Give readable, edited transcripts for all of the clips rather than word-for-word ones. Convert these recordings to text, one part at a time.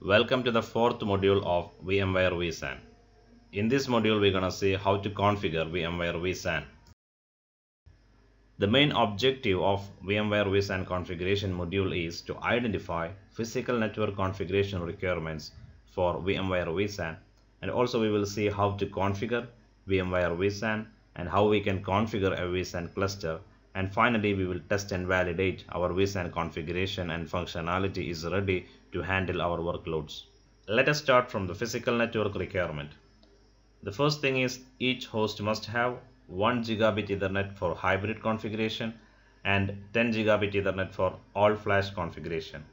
Welcome to the fourth module of VMware vSAN. In this module, we're gonna see how to configure VMware vSAN. The main objective of VMware vSAN configuration module is to identify physical network configuration requirements for VMware vSAN, and also we will see how to configure VMware vSAN and how we can configure a vSAN cluster, and finally we will test and validate our vSAN configuration and functionality is ready to handle our workloads. Let us start from the physical network requirement. The first thing is each host must have 1 gigabit Ethernet for hybrid configuration and 10 gigabit Ethernet for all flash configuration.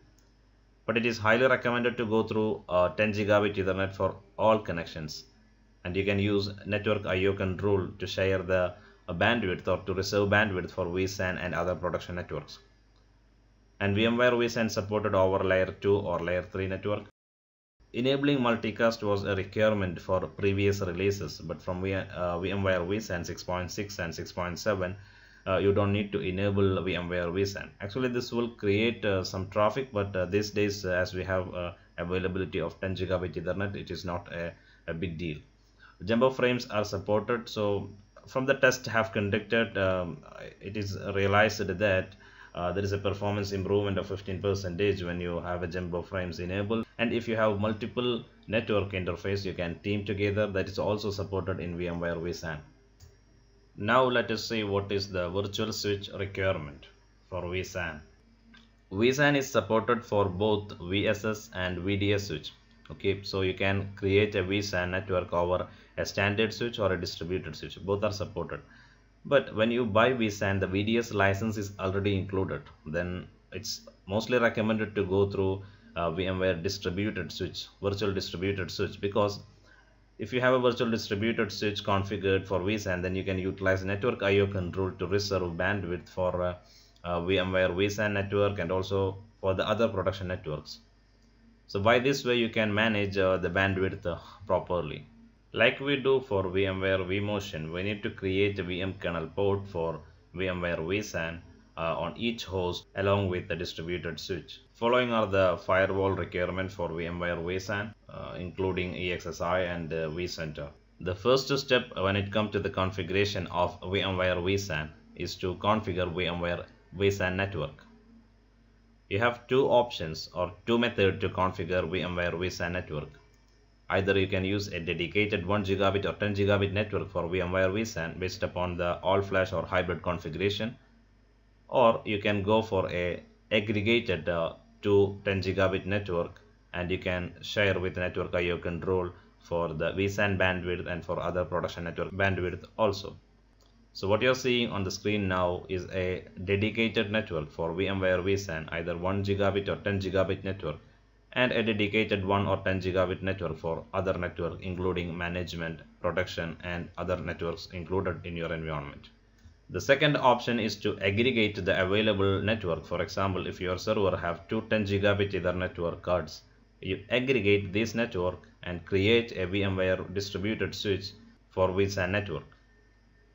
But it is highly recommended to go through 10 gigabit Ethernet for all connections, and you can use network IO control to share the bandwidth or to reserve bandwidth for vSAN and other production networks. And VMware vSAN supported over layer 2 or layer 3 network. Enabling multicast was a requirement for previous releases, but from VMware vSAN 6.6 and 6.7 you don't need to enable VMware vSAN. Actually this will create some traffic, but these days as we have availability of 10 gigabit Ethernet, it is not a big deal. Jumbo frames are supported, so from the test have conducted, it is realized that there is a performance improvement of 15% when you have a jumbo frames enabled, and if you have multiple network interface you can team together. That is also supported in VMware vSAN. Now let us see what is the virtual switch requirement for vSAN. vSAN is supported for both VSS and VDS switch. Okay, so you can create a vSAN network over a standard switch or a distributed switch. Both are supported. But when you buy vSAN, the VDS license is already included. Then it's mostly recommended to go through VMware distributed switch, virtual distributed switch, because if you have a virtual distributed switch configured for vSAN, then you can utilize network IO control to reserve bandwidth for VMware vSAN network and also for the other production networks. So by this way you can manage the bandwidth properly. Like we do for VMware vMotion, we need to create a VM kernel port for VMware vSAN on each host along with the distributed switch. Following are the firewall requirements for VMware vSAN, including EXSI and vCenter. The first step when it comes to the configuration of VMware vSAN is to configure VMware vSAN network. You have two options or two methods to configure VMware vSAN network. Either you can use a dedicated 1 gigabit or 10 gigabit network for VMware vSAN based upon the all flash or hybrid configuration, or you can go for a aggregated to 10 gigabit network and you can share with network IO control for the vSAN bandwidth and for other production network bandwidth also. So what you're seeing on the screen now is a dedicated network for VMware vSAN, either 1 gigabit or 10 gigabit network, and a dedicated 1 or 10 gigabit network for other network including management, production and other networks included in your environment. The second option is to aggregate the available network. For example, if your server have two 10 gigabit Ethernet network cards, you aggregate this network and create a VMware distributed switch for vSAN network.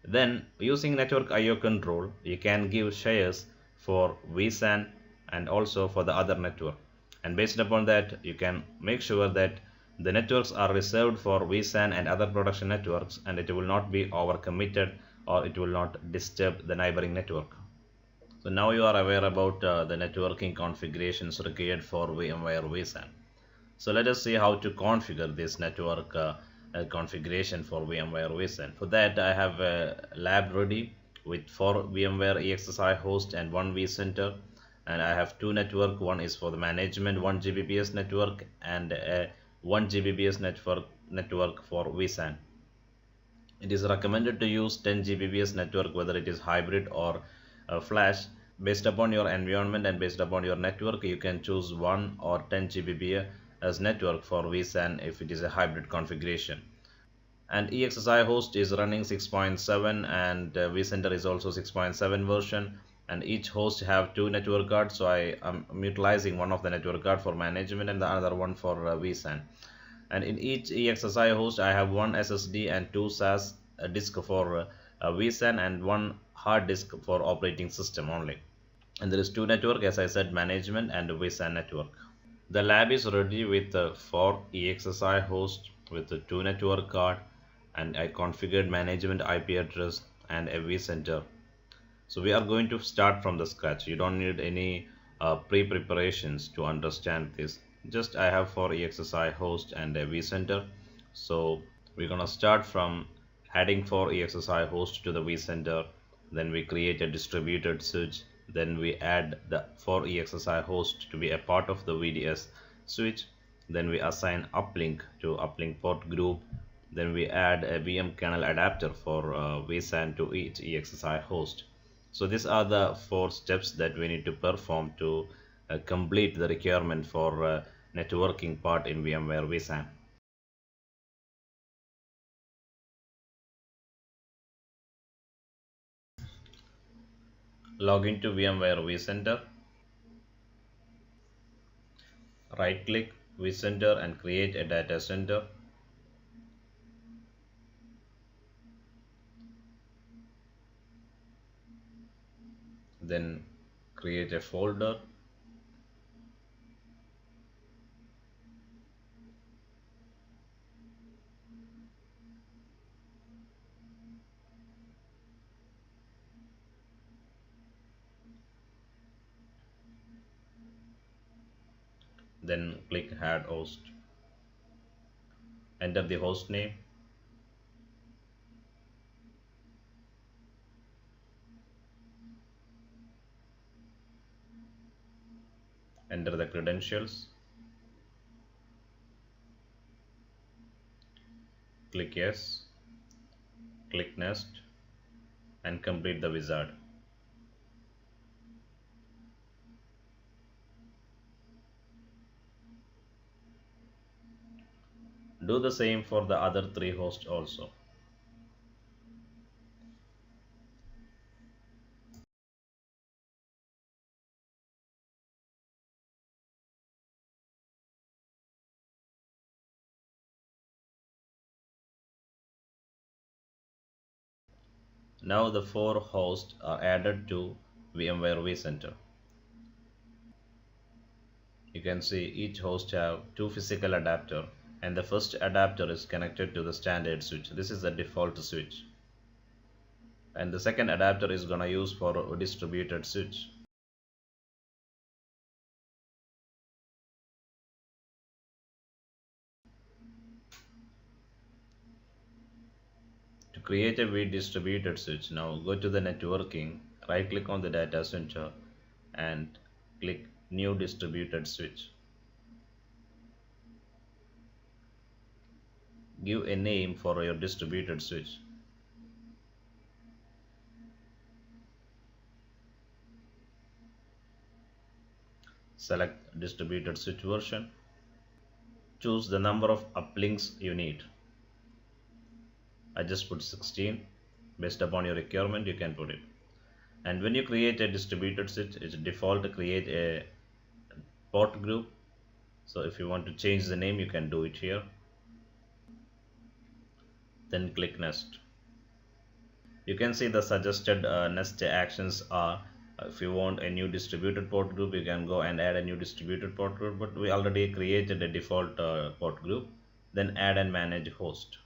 Then using network IO control you can give shares for vSAN and also for the other network, and based upon that you can make sure that the networks are reserved for vSAN and other production networks, and it will not be over committed or it will not disturb the neighboring network. So now you are aware about the networking configurations required for VMware vSAN. So let us see how to configure this network configuration for VMware vSAN. For that I have a lab ready with 4 VMware EXSI hosts and 1 vCenter, and I have two network. One is for the management 1 Gbps network and a 1 Gbps network for vSAN. It is recommended to use 10 Gbps network whether it is hybrid or flash. Based upon your environment and based upon your network you can choose 1 or 10 Gbps as network for vSAN if it is a hybrid configuration. And EXSI host is running 6.7 and vCenter is also 6.7 version, and each host have two network cards, so I am utilizing one of the network card for management and the other one for vSAN. And in each EXSI host I have one SSD and two SAS disk for vSAN and one hard disk for operating system only. And there is two network, as I said, management and vSAN network. The lab is ready with 4 EXSI hosts with a 2 network card and a configured management IP address and a vCenter. So we are going to start from the scratch. You don't need any pre-preparations to understand this. Just I have 4 EXSI host and a vCenter. So we're gonna start from adding 4 EXSI hosts to the vCenter. Then we create a distributed switch. Then we add the 4 EXSI host to be a part of the VDS switch. Then we assign uplink to uplink port group. Then we add a VM kernel adapter for vSAN to each EXSI host. So these are the 4 steps that we need to perform to complete the requirement for networking part in VMware vSAN. Log into VMware vCenter, right click vCenter and create a data center. Then create a folder. Then click add host. Enter the host name. Enter the credentials. Click yes. Click next and complete the wizard. Do the same for the other 3 hosts also. Now the 4 hosts are added to VMware vCenter. You can see each host have 2 physical adapter and the first adapter is connected to the standard switch. This is the default switch. And the second adapter is gonna use for a distributed switch. To create a distributed switch, now go to the networking, right click on the data center and click new distributed switch. Give a name for your distributed switch. Select distributed switch version. Choose the number of uplinks you need. I just put 16. Based upon your requirement, you can put it. And when you create a distributed switch, it's default to create a port group. So if you want to change the name, you can do it here. Then click next. You can see the suggested next actions are if you want a new distributed port group, you can go and add a new distributed port group, but we already created a default port group. Then add and manage host.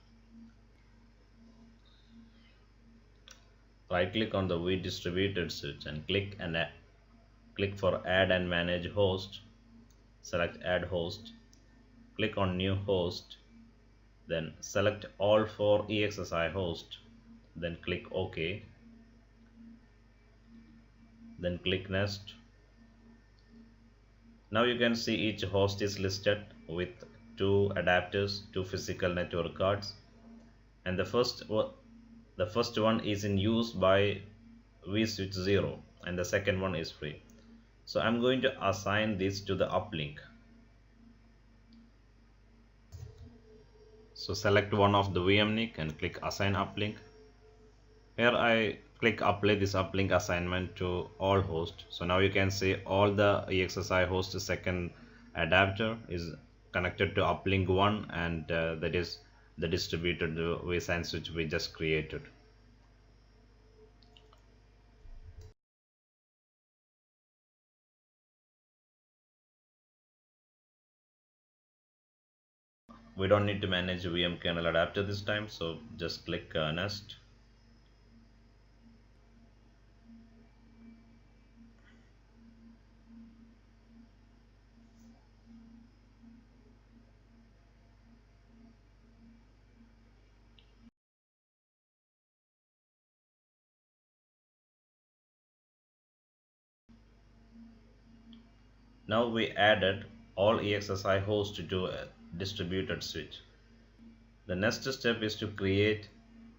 Right click on the vDistributed switch and click for add and manage host. Select add host. Click on new host. Then select all 4 EXSI hosts. Then click OK. Then click next. Now you can see each host is listed with 2 adapters, 2 physical network cards, and the first one is in use by vSwitch 0 and the second one is free. So I'm going to assign this to the uplink. So select one of the VMNIC and click assign uplink. Here I click apply this uplink assignment to all hosts. So now you can see all the EXSI host second adapter is connected to uplink 1 and that is the distributed vSAN switch we just created. We don't need to manage VM kernel adapter this time, so just click Nest. Now we added all EXSI hosts to a distributed switch. The next step is to create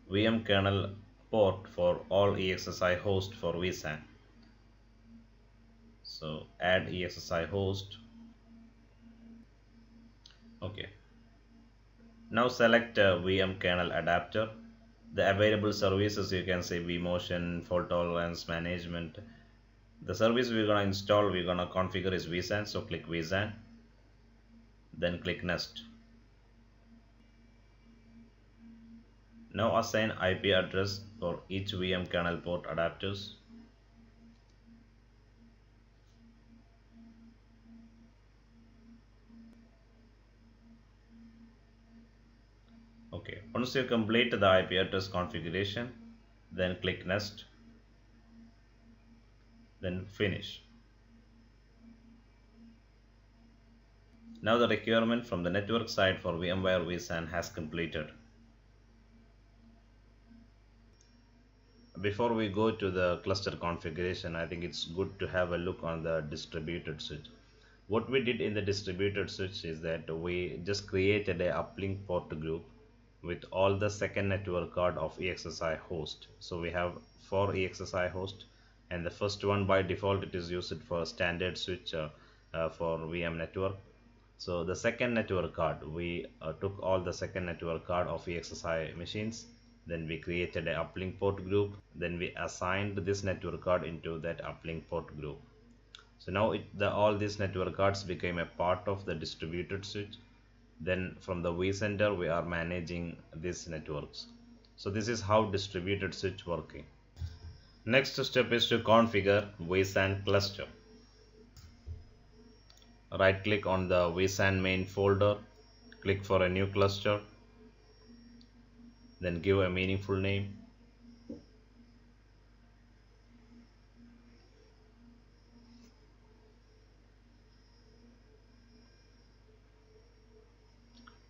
VM kernel port for all EXSI hosts for vSAN. So add EXSI host. Okay. Now select VM kernel adapter. The available services you can say vMotion, fault tolerance management. The service we're gonna install, we're gonna configure is vSAN. So click vSAN. Then click Nest. Now assign IP address for each VM kernel port adapters. Okay, once you complete the IP address configuration, then click Nest, then Finish. Now the requirement from the network side for VMware vSAN has completed. Before we go to the cluster configuration, I think it's good to have a look on the distributed switch. What we did in the distributed switch is that we just created a uplink port group with all the second network card of EXSI host. So we have 4 EXSI hosts, and the first one by default it is used for standard switch for VM network. So the second network card, we took all the second network card of EXSI machines, then we created a uplink port group, then we assigned this network card into that uplink port group. So now all these network cards became a part of the distributed switch. Then from the vCenter we are managing these networks. So this is how distributed switch working. Next step is to configure vSAN cluster. Right click on the vSAN main folder, click for a new cluster, then give a meaningful name.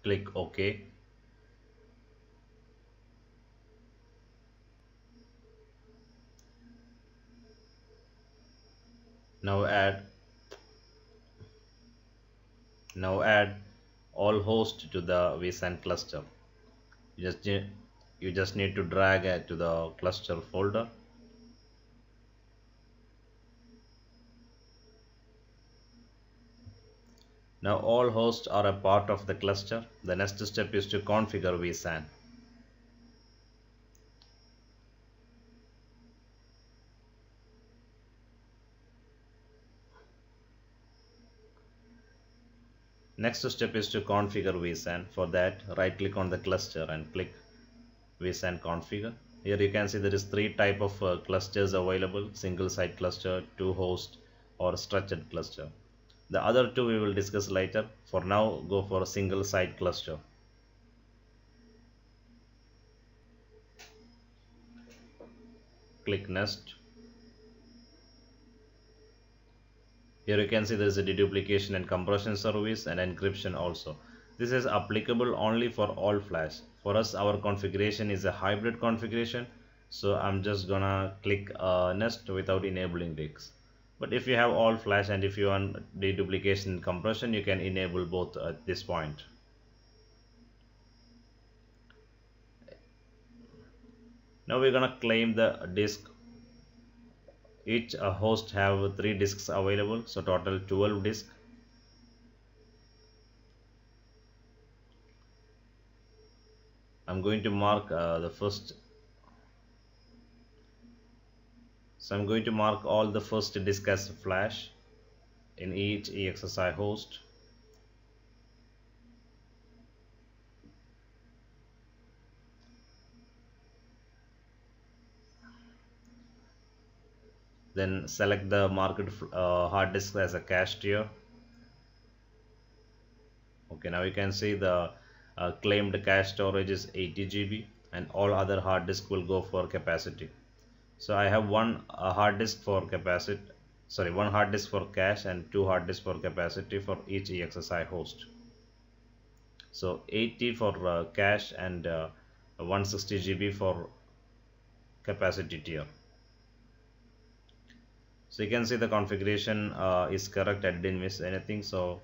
Click OK. Now add all hosts to the vSAN cluster. You just need to drag it to the cluster folder. Now all hosts are a part of the cluster. The next step is to configure vSAN. Next step is to configure vSAN. For that, right click on the cluster and click vSAN configure. Here you can see there is 3 type of clusters available: single site cluster, 2 host, or structured cluster. The other 2 we will discuss later. For now, go for a single site cluster. Click Nest. Here you can see there is a deduplication and compression service and encryption also. This is applicable only for all flash. For us, our configuration is a hybrid configuration, so I'm just gonna click Nest without enabling disks. But if you have all flash and if you want deduplication and compression, you can enable both at this point. Now we're gonna claim the disk. Each host have 3 disks available, so total 12 disks. I'm going to mark the first. So I'm going to mark all the first disk as flash in each EXSI host. Then select the marked hard disk as a cache tier. Okay, now you can see the claimed cache storage is 80 GB, and all other hard disk will go for capacity. So I have one hard disk for capacity, sorry, one hard disk for cache and two hard disks for capacity for each EXSI host. So 80 for cache and 160 GB for capacity tier. So you can see the configuration is correct. I didn't miss anything. So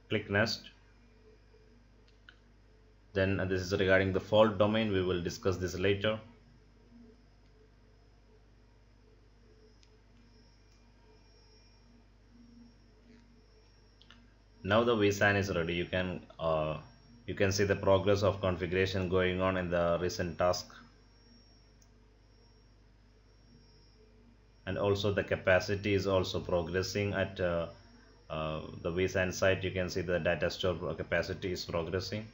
click next. Then this is regarding the fault domain. We will discuss this later. Now the vSAN is ready. You can see the progress of configuration going on in the recent task, and also the capacity is also progressing at the vSAN site. You can see the data store capacity is progressing.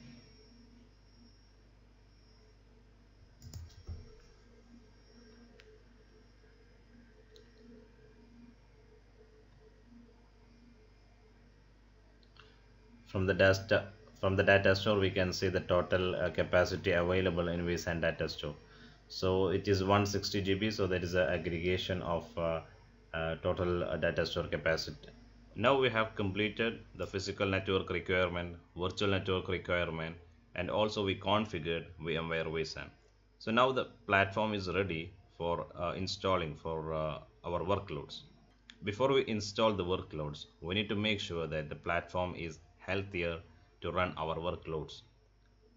From the data store, we can see the total capacity available in vSAN data store. So it is 160 GB. So that is an aggregation of total data store capacity. Now we have completed the physical network requirement, virtual network requirement, and also we configured VMware vSAN. So now the platform is ready for installing for our workloads. Before we install the workloads, we need to make sure that the platform is healthier to run our workloads.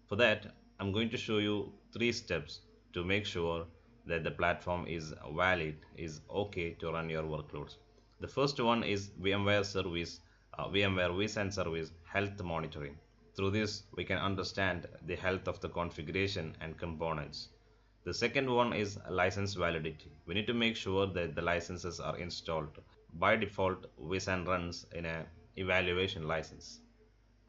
For that, I'm going to show you 3 steps to make sure that the platform is valid, is okay to run your workloads. The first one is VMware service, VMware vSAN service health monitoring. Through this, we can understand the health of the configuration and components. The second one is license validity. We need to make sure that the licenses are installed. By default, vSAN runs in an evaluation license.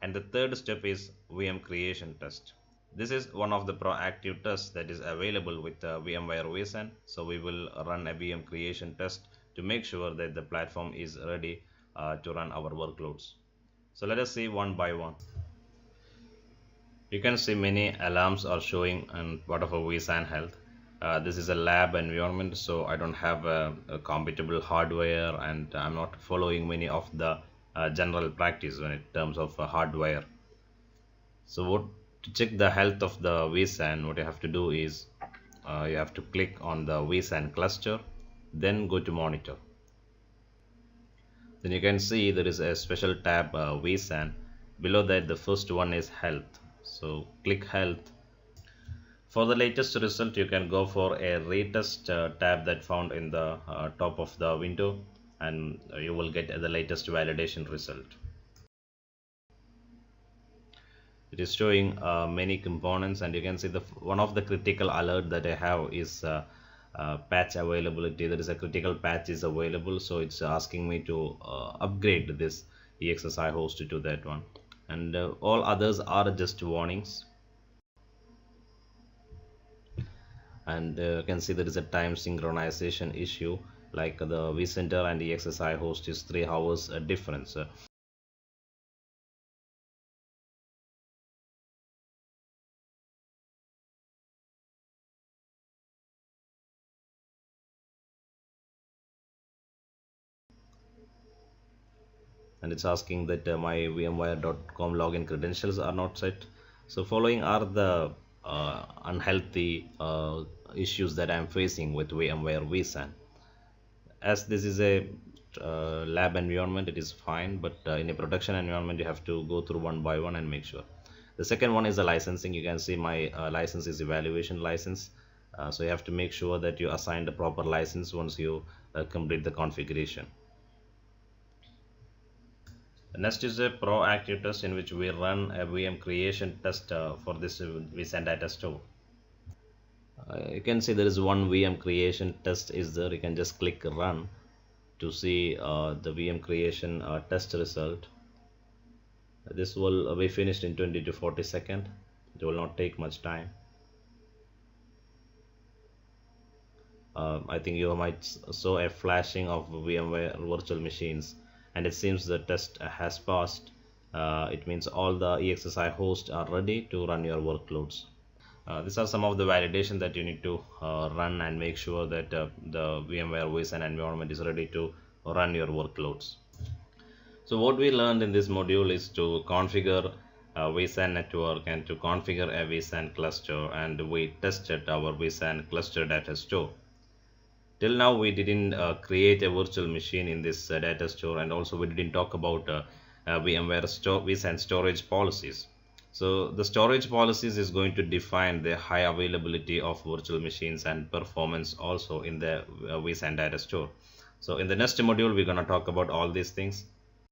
And the third step is VM creation test. This is one of the proactive tests that is available with VMware vSAN. So we will run a VM creation test to make sure that the platform is ready to run our workloads. So let us see one by one. You can see many alarms are showing and part of a vSAN health. This is a lab environment, so I don't have a compatible hardware, and I'm not following many of the general practice when it terms of hardware. So to check the health of the vSAN, what you have to do is you have to click on the vSAN cluster, then go to monitor. Then you can see there is a special tab vSAN. Below that, the first one is health. So click health. For the latest result, you can go for a retest tab that found in the top of the window, and you will get the latest validation result. It is showing many components, and you can see the one of the critical alert that I have is patch availability. There is a critical patch is available, so it's asking me to upgrade this EXSI host to that one, and all others are just warnings. And you can see there is a time synchronization issue, like the vCenter and the EXSI host is 3 hours difference. And it's asking that my vmware.com login credentials are not set. So following are the unhealthy issues that I'm facing with VMware vSAN. As this is a lab environment, it is fine, but in a production environment you have to go through one by one and make sure. The second one is the licensing. You can see my license is evaluation license, so you have to make sure that you assign the proper license once you complete the configuration. Next is a proactive test in which we run a VM creation test for this vSAN data store. You can see there is one VM creation test is there. You can just click run to see the VM creation test result. This will be finished in 20 to 40 seconds. It will not take much time. I think you might saw a flashing of VMware virtual machines, and it seems the test has passed. It means all the EXSI hosts are ready to run your workloads. These are some of the validation that you need to run and make sure that the VMware vSAN environment is ready to run your workloads. So what we learned in this module is to configure a vSAN network and to configure a vSAN cluster, and we tested our vSAN cluster data store. Till now we didn't create a virtual machine in this data store, and also we didn't talk about VMware vSAN storage policies. So the storage policies is going to define the high availability of virtual machines and performance also in the vSAN data store. So in the next module we're going to talk about all these things.